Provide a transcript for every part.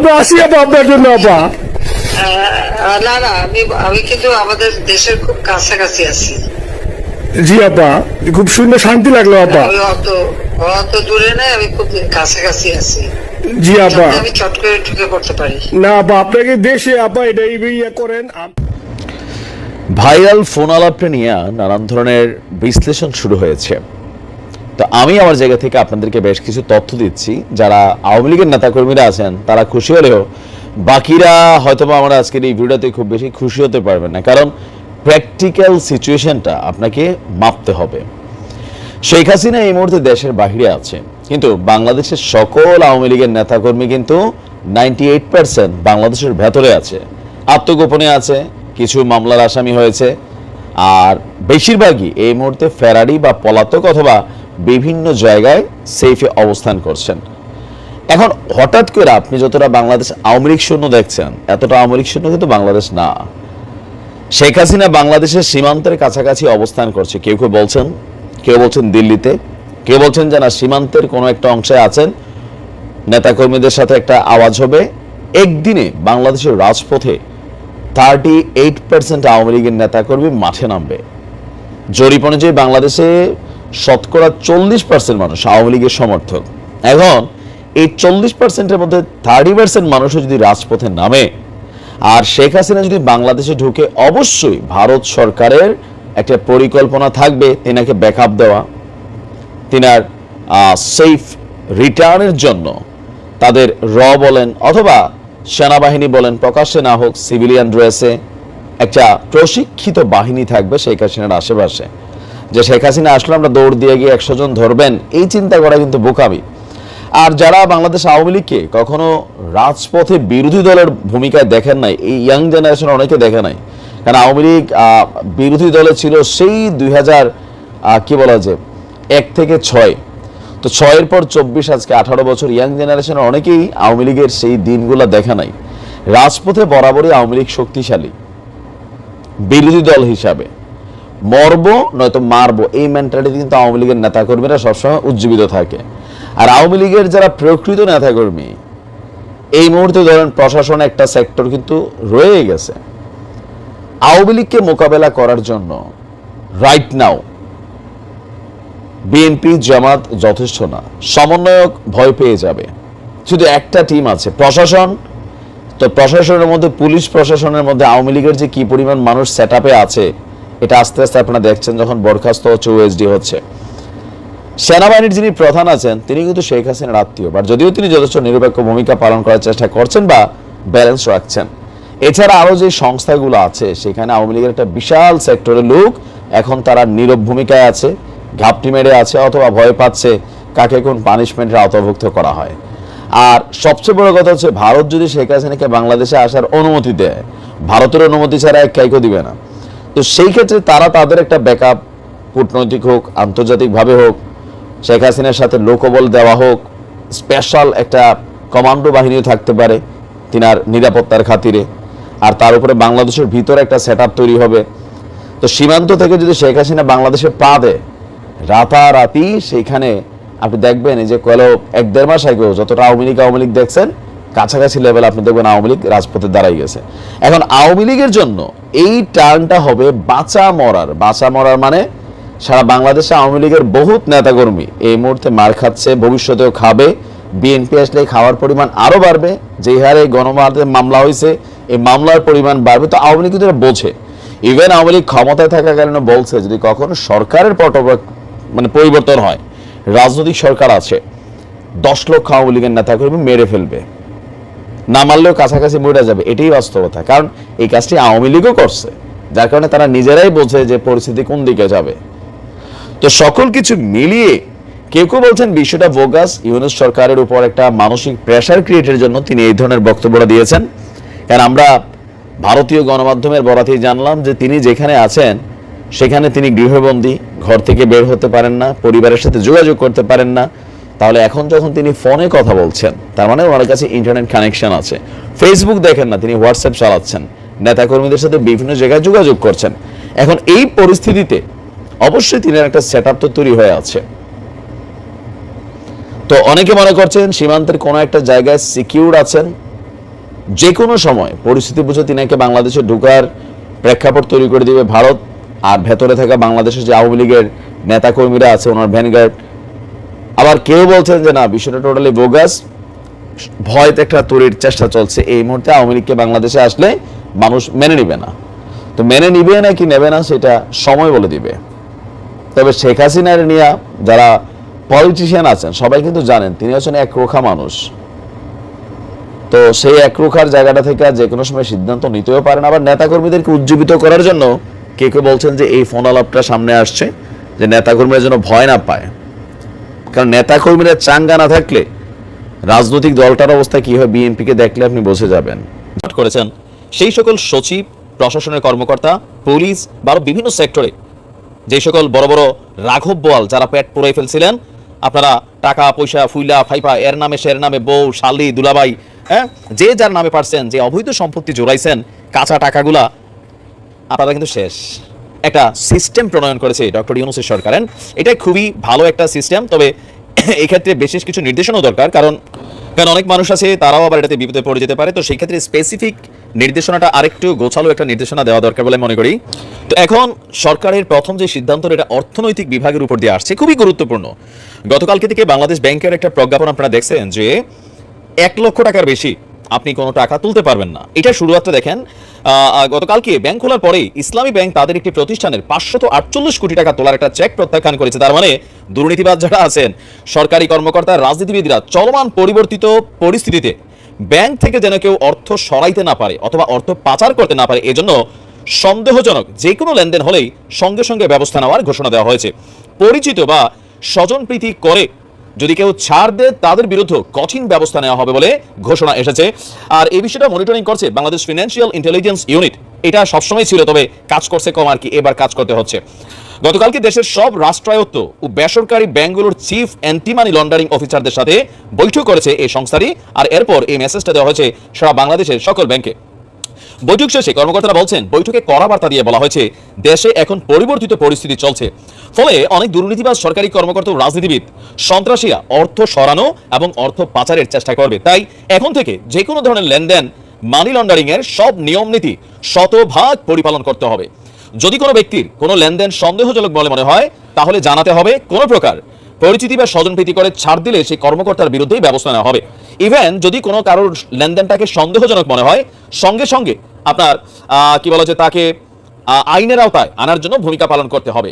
আপা আসি আপা আপনার জন্য আপা। না না, আমি কিন্তু আমাদের দেশের খুব কাছাকাছি আছি। জি আপা, খুব সুন্দর শান্তি লাগলো আপা। আমি অত দূরে নাই, আমি খুব কাছাকাছি আছি। জি আপা। আমি চট করে ঢুকে পড়তে পারি না আপা, আপনাকে দেশে আপা এটা ইয়ে করেন। ভাইরাল ফোন আলাপটা নিয়ে নানান ধরনের বিশ্লেষণ শুরু হয়েছে। তো আমি আমার জায়গা থেকে আপনাদেরকে বেশ কিছু তথ্য দিচ্ছি। যারা আওয়ামী লীগের নেতাকর্মীরা আছেন তারা খুশি হলেও বাকিরা হয়তোবা আমরা আজকের এই ভিডিওতে খুব বেশি খুশি হতে পারবেন না, কারণ প্র্যাকটিক্যাল সিচুয়েশনটা আপনাকে মাপতে হবে। শেখ হাসিনা এই মুহূর্তে দেশের বাহিরে আছে, কিন্তু বাংলাদেশের সকল আওয়ামী লীগের নেতাকর্মী কিন্তু 98% বাংলাদেশের ভেতরে আছে, আত্মগোপনে আছে, কিছু মামলার আসামি হয়েছে, আর বেশিরভাগই এই মুহূর্তে ফেরারি বা পলাতক অথবা বিভিন্ন জায়গায় সেফে অবস্থান করছেন। এখন হঠাৎ করে আপনি যতটা বাংলাদেশ আওয়ামী লীগ শূন্য দেখছেন, এতটা আওয়ামী লীগ শূন্য কিন্তু বাংলাদেশ না। শেখ হাসিনা বাংলাদেশের সীমান্তের কাছাকাছি অবস্থান করছে, কেউ বলছেন দিল্লিতে, কেউ বলছেন যে না সীমান্তের কোনো একটা অংশে আছেন। নেতাকর্মীদের সাথে একটা আওয়াজ হবে, একদিনে বাংলাদেশের রাজপথে 38% আওয়ামী লীগের নেতাকর্মী মাঠে নামবে। জরিপ অনুযায়ী বাংলাদেশে শতকরা 40% মানুষ আওয়ামী লীগের সমর্থক। এখন এই 40%-এর মধ্যে 30% মানুষও যদি রাজপথে নামে আর শেখ হাসিনা যদি বাংলাদেশে ঢুকে, অবশ্যই ভারত সরকারের একটা পরিকল্পনা থাকবে তিনাকে ব্যাকআপ দেওয়া, তিনার সেফ রিটার্নের জন্য তাদের বলেন অথবা সেনাবাহিনী বলেন, প্রকাশ্যে না হোক সিভিলিয়ান ড্রেসে একটা প্রশিক্ষিত বাহিনী থাকবে শেখ হাসিনার আশেপাশে। যে শেখ হাসিনা আসলে আমরা দৌড় দিয়ে গিয়ে 100 জন ধরবেন, এই চিন্তা করা কিন্তু বোকামি। আর যারা বাংলাদেশ আওয়ামী লীগকে কখনো রাজপথে বিরোধী দলের ভূমিকায় দেখেন নাই, এই ইয়াং জেনারেশন অনেকে দেখে নাই, কারণ আওয়ামী লীগ বিরোধী দলে ছিল সেই 2000 1 থেকে 6, তো 6-এর পর 24, আজকে 18 বছর। ইয়াং জেনারেশনের অনেকেই আওয়ামী লীগের সেই দিনগুলো দেখা নাই। রাজপথে বরাবরই আওয়ামী লীগ শক্তিশালী, বিরোধী দল হিসাবে মরবো নয়তো মারবো, এই মেন্টালিটি কিন্তু আওয়ামী লীগের নেতাকর্মীরা সবসময় উজ্জীবিত থাকে। আর আওয়ামী লীগের যারা প্রকৃত নেতাকর্মী, এই মুহূর্তে ধরেন প্রশাসনে একটা সেক্টর কিন্তু রয়ে গেছে। আওয়ামী লীগকে মোকাবেলা করার জন্য রাইট নাও বিএনপি জামাত যথেষ্ট না, সমন্বয়ক ভয় পেয়ে যাবে। শুধু একটা টিম আছে, প্রশাসন। তো প্রশাসনের মধ্যে, পুলিশ প্রশাসনের মধ্যে আওয়ামী লীগের যে কি পরিমাণ মানুষ সেট আপে আছে, এটা আস্তে আস্তে আপনারা দেখছেন যখন বরখাস্ত হচ্ছে, ওএসডি হচ্ছে। সেনাবাহিনীর যিনি প্রধান আছেন তিনি কিন্তু শেখ হাসিনার আত্মীয়, বাট যদিও তিনি যথেষ্ট নিরপেক্ষ ভূমিকা পালন করার চেষ্টা করছেন বা ব্যালেন্স রাখছেন। এছাড়া আরো যে সংস্থাগুলো আছে সেখানে আওয়ামী লীগের একটা বিশাল সেক্টরের লোক এখন তারা নীরব ভূমিকায় আছে, ঘাপটি মেরে আছে, অথবা ভয় পাচ্ছে কাকে কোন পানিশমেন্টের আওতাভুক্ত করা হয়। আর সবচেয়ে বড় কথা হচ্ছে, ভারত যদি শেখ হাসিনাকে বাংলাদেশে আসার অনুমতি দেয়, ভারতের অনুমতি ছাড়া এক কাইকো দিবে না। তো সেই ক্ষেত্রে তারা তাদের একটা ব্যাকআপ, কূটনৈতিক হোক আন্তর্জাতিকভাবে হোক, শেখ হাসিনার সাথে লোকবল দেওয়া হোক, স্পেশাল একটা কমান্ডো বাহিনীও থাকতে পারে তিনার নিরাপত্তার খাতিরে। আর তার উপরে বাংলাদেশের ভিতরে একটা সেট তৈরি হবে। তো সীমান্ত থেকে যদি শেখ হাসিনা বাংলাদেশে পা দেয়, রাতারাতি সেইখানে আপনি দেখবেন এই যে 1-1.5 মাস আগেও যতটা আওয়ামী লীগ দেখছেন, কাছাকাছি লেভেল আপনি দেখবেন আওয়ামী লীগ রাজপথে দাঁড়াই গেছে। এখন আওয়ামী লীগের জন্য এই টার্নটা হবে বাঁচা মরার মানে সারা বাংলাদেশে আওয়ামী লীগের বহুত নেতাকর্মী এই মুহূর্তে মার খাচ্ছে, ভবিষ্যতেও খাবে। বিএনপি আসলে খাওয়ার পরিমাণ আরো বাড়বে, যে হারে গণমাধ্যমে মামলা হয়েছে এই মামলার পরিমাণ বাড়বে। তো আওয়ামী লীগ কিন্তু বোঝে। ইভেন আওয়ামী লীগ ক্ষমতায় থাকাকালীন বলছে যদি কখনো সরকারের পরিবর্তন হয়, রাজনৈতিক সরকার আছে, 10 লক্ষ আওয়ামী লীগের নেতাকর্মী মেরে ফেলবে, না মারলেও কাছাকাছি মরে যাবে। এটাই বাস্তবতা, কারণ এই কাজটি আওয়ামী লীগও করছে, যার কারণে তারা নিজেরাই বোঝে যে পরিস্থিতি কোন দিকে যাবে। তো সকল কিছু মিলিয়ে কেউ বলছেন বিষয়টা বোগাস, ইউনূস সরকারের উপর একটা মানসিক প্রেসার ক্রিয়েটের জন্য তিনি এই ধরনের বক্তব্যটা দিয়েছেন। কারণ আমরা ভারতীয় গণমাধ্যমের বরাতেই জানলাম যে তিনি যেখানে আছেন সেখানে তিনি গৃহবন্দী, ঘর থেকে বের হতে পারেন না, পরিবারের সাথে যোগাযোগ করতে পারেন না। তাহলে এখন যখন তিনি ফোনে কথা বলছেন, তার মানে ওনার কাছে ইন্টারনেট কানেকশন আছে, ফেসবুক দেখেন না, তিনি হোয়াটসঅ্যাপ চালাচ্ছেন, নেতাকর্মীদের সাথে বিভিন্ন জায়গায় যোগাযোগ করছেন। এখন এই পরিস্থিতিতে অবশ্যই তিনি একটা সেট আপ তো তৈরি হয়ে আছে। তো অনেকে মনে করছেন সীমান্তের কোনো একটা জায়গায় সিকিউর আছেন, যে কোনো সময় পরিস্থিতি বুঝে তিনাকে বাংলাদেশে ঢোকার প্রেক্ষাপট তৈরি করে দিবে ভারত, আর ভেতরে থাকা বাংলাদেশের যে আওয়ামী লীগের নেতাকর্মীরা আছে ওনার ভ্যানগার্ড। আবার কেউ বলছেন যে না, বিষয়টা টোটালি বোগাস, ভয়তে একটা তৈরির চেষ্টা চলছে। এই মুহূর্তে আওয়ামী লীগকে বাংলাদেশে আসলে মানুষ মেনে নিবে না। তো মেনে নিবে নাকি নেবে না সেটা সময় বলে দিবে। তবে শেখ হাসিনার নিয়ে যারা পলিটিশিয়ান আছেন সবাই কিন্তু জানেন তিনি হচ্ছেন একরোখা মানুষ। তো সেই একরোখার জায়গাটা থেকে যে কোনো সময় সিদ্ধান্ত নিতেও পারেন। আবার নেতাকর্মীদেরকে উজ্জীবিত করার জন্য কে কেউ বলছেন যে এই ফোন আলাপটা সামনে আসছে যে নেতাকর্মীরা যেন ভয় না পায়, কারণ নেতাকর্মীরা চাঙ্গা না থাকলে রাজনৈতিক দলটার অবস্থা কি হয় বিএনপিকে দেখলে আপনি বসে যাবেন। করেছেন সেই সকল সচিব, প্রশাসনের কর্মকর্তা, পুলিশ বা আরো বিভিন্ন সেক্টরে যে সকল বড় বড় রাঘব বোয়াল যারা পেট পুরাই ফেলছিলেন, আপনারা টাকা পয়সা ফুইলা ফাইপা এর নামে সের নামে বউ শালি দুলাভাই, হ্যাঁ, যে যার নামে পারছেন, যে অবৈধ সম্পত্তি জোড়াইছেন, কাঁচা টাকাগুলা আপনারা কিন্তু শেষ। একটা সিস্টেম প্রণয়ন করেছে ডক্টর ইউনূসের সরকার। এটা খুবই ভালো একটা সিস্টেম, তবে এই ক্ষেত্রে বিশেষ কিছু নির্দেশনাও দরকার, কারণ অনেক মানুষ আছে তারাও আবার এটাতে বিপদে পড়ে যেতে পারে। তো সেই ক্ষেত্রে স্পেসিফিক নির্দেশনাটা আরেকটু গোছালো একটা নির্দেশনা দেওয়া দরকার বলে মনে করি। তো এখন সরকারের প্রথম যে সিদ্ধান্ত, এটা অর্থনৈতিক বিভাগের উপর দিয়ে আসছে, খুবই গুরুত্বপূর্ণ। গতকালকে থেকে বাংলাদেশ ব্যাংকের একটা প্রজ্ঞাপন আপনারা দেখছেন যে 1 লক্ষ টাকার বেশি আপনি কোনো টাকা তুলতে পারবেন না। এটা শুরুয়াতটা দেখেন, গতকালকে ব্যাংক খোলার পরেই ইসলামী ব্যাংক তাদের একটি প্রতিষ্ঠানের 548 কোটি টাকা তোলার একটা চেক প্রত্যাখ্যান করেছে। তার মানে দুর্নীতিবাজ যারা আছেন, সরকারি কর্মকর্তা, রাজনীতিবিদরা, চলমান পরিবর্তিত পরিস্থিতিতে ব্যাংক থেকে যেন কেউ অর্থ সরাইতে না পারে অথবা অর্থ পাচার করতে না পারে, এজন্য সন্দেহজনক যে কোনো লেনদেন হলেই সঙ্গে সঙ্গে ব্যবস্থা নেওয়ার ঘোষণা দেওয়া হয়েছে। পরিচিত বা স্বজনপ্রীতি করে যদি কেউ ছাড় দেয় তাদের বিরুদ্ধে কঠিন ব্যবস্থা নেওয়া হবে বলে ঘোষণা এসেছে। আর এই বিষয়টা মনিটরিং করছে বাংলাদেশ ফিনান্সিয়াল ইন্টেলিজেন্স ইউনিট। এটা সবসময় ছিল, তবে কাজ করছে কম আর কি, এবার কাজ করতে হচ্ছে। গতকালকে দেশের সব রাষ্ট্রায়ত্ত ও বেসরকারি ব্যাংকগুলোর চিফ অ্যান্টি মানি লন্ডারিং অফিসারদের সাথে বৈঠক করেছে এই সংস্থাটি। আর এরপর এই মেসেজটা দেওয়া হয়েছে সারা বাংলাদেশের সকল ব্যাংকে। বৈঠক শেষে কর্মকর্তারা বলছেন, বৈঠকে কড়া বার্তা দিয়ে বলা হয়েছে দেশে এখন পরিবর্তিত পরিস্থিতি চলছে, ফলে অনেক দুর্নীতিবাজ সরকারি কর্মকর্তা ও রাজনীতিবিদ, সন্ত্রাসীরা অর্থ সরানো এবং অর্থ পাচারের চেষ্টা করবে। তাই এখন থেকে যে কোনো ধরনের লেনদেন, মানি লন্ডারিং এর সব নিয়ম নীতি শতভাগ পরিপালন করতে হবে। যদি কোনো ব্যক্তির কোনো লেনদেন সন্দেহজনক বলে মনে হয় তাহলে জানাতে হবে। কোনো প্রকার পরিচিতি বা স্বজনপ্রীতি করে ছাড় দিলে সেই কর্মকর্তার বিরুদ্ধেই ব্যবস্থা নেওয়া হবে। ইভেন যদি কোনো কারোর লেনদেনটাকে সন্দেহজনক মনে হয়, সঙ্গে সঙ্গে আপনার কি বলা যায় তাকে আইনের আওতায় আনার জন্য ভূমিকা পালন করতে হবে।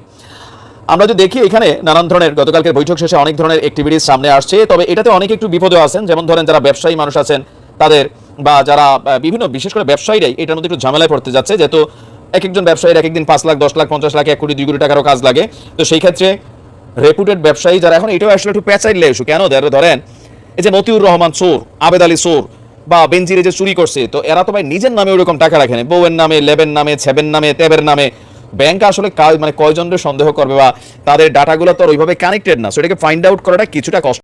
আমরা যদি দেখি এখানে নানান ধরনের গতকালকের বৈঠক শেষে অনেক ধরনের অ্যাক্টিভিটিস সামনে আসছে, তবে এটাতে অনেক একটু বিপদেও আছেন। যেমন ধরেন যারা ব্যবসায়ী মানুষ আছেন তাদের, বা যারা বিভিন্ন বিশেষ করে ব্যবসায়ীরাই এটার মধ্যে একটু ঝামেলায় পড়তে যাচ্ছে, যেহেতু এক একজন ব্যবসায়ীর এক একদিন 5 লাখ, 10 লাখ, 50 লাখ, 1 কোটি, 2 কোটি টাকারও কাজ লাগে। তো সেই ক্ষেত্রে রেপুটেড ব্যবসায়ী যারা, এখন এটাও আসলে একটু পেঁচাইলে ইস্যু কেন ধরেন এই যে মতিউর রহমান চোর, আবেদ আলী চোর বা বেনজিরে যে চুরি করছে, তো এরা তো ভাই নিজের নামে ওরকম টাকা রাখেন, বউয়ের নামে, লেবের নামে, ছেবের নামে, তেবের নামে। ব্যাংক আসলে মানে কয়জনের সন্দেহ করবে, বা তাদের ডাটাগুলো তো ওইভাবে কানেক্টেড না, সেটাকে ফাইন্ড আউট করাটা কিছুটা কষ্ট।